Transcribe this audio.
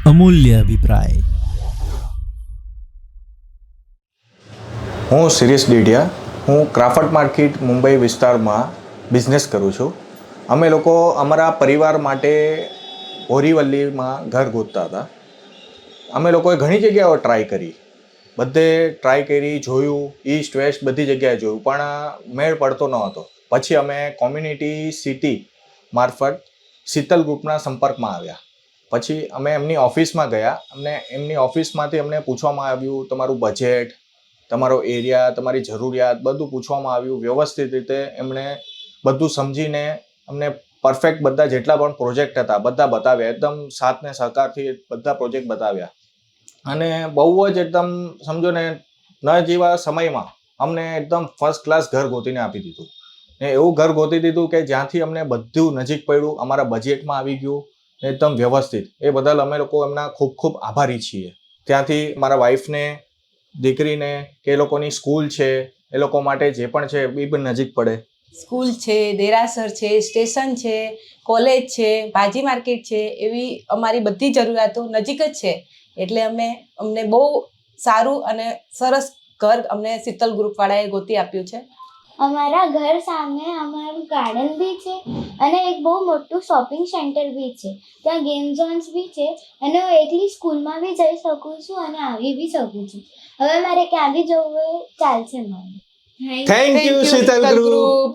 અમૂલ્ય અભિપ્રાય. હું સિરીસ ડીડિયા. હું ક્રાફટ માર્કેટ મુંબઈ વિસ્તારમાં બિઝનેસ કરું છું. અમે લોકો અમારા પરિવાર માટે બોરીવલીમાં ઘર ગોતતા હતા. અમે લોકોએ ઘણી જગ્યાઓ ટ્રાય કરી, બધે ટ્રાય કરી, જોયું, ઈસ્ટ વેસ્ટ બધી જગ્યાએ જોયું, પણ મેળ પડતો ન હતો. પછી અમે કોમ્યુનિટી સિટી મારફત શીતલ ગ્રુપના સંપર્કમાં આવ્યા. પછી અમે એમની ઓફિસમાં ગયા. એમની ઓફિસમાંથી અમને પૂછવામાં આવ્યું તમારું બજેટ, તમારો એરિયા, તમારી જરૂરિયાત બધું પૂછવામાં આવ્યું. વ્યવસ્થિત રીતે એમણે બધું સમજીને અમને પરફેક્ટ બધા જેટલા પણ પ્રોજેક્ટ હતા બધા બતાવ્યા. એકદમ સાથ ને સહકારથી બધા પ્રોજેક્ટ બતાવ્યા અને બહુ જ એકદમ સમજો ને ન જેવા સમયમાં અમને એકદમ ફર્સ્ટ ક્લાસ ઘર ગોતીને આપી દીધું. ને એવું ઘર ગોતી દીધું કે જ્યાંથી અમને બધું નજીક પડ્યું, અમારા બજેટમાં આવી ગયું, એકદમ વ્યવસ્થિત. એ બદલ અમે લોકો એમના ખૂબ ખૂબ આભારી છીએ. ત્યાંથી મારા વાઈફને, દીકરીને કે એ લોકોની સ્કૂલ છે, એ લોકો માટે જે પણ છે એ પણ નજીક પડે. સ્કૂલ છે, દેરાસર છે, સ્ટેશન છે, કોલેજ છે, ભાજી માર્કેટ છે, એવી અમારી બધી જરૂરિયાતો નજીક જ છે. એટલે અમને બહુ સારું અને સરસ ઘર અમને શીતલ ગ્રુપવાળાએ ગોતી આપ્યું છે. અમારા ઘર સામે અમારું ગાર્ડન બી છે અને એક બહુ મોટું શોપિંગ સેન્ટર બી છે. ત્યાં ગેમ ઝોન્સ બી છે અને હું એકલી સ્કૂલમાં બી જઈ શકું છું અને આવી બી શકું છું. હવે મારે ક્યાં બી જવું હોય ચાલશે મને. Thank you Sheetal group.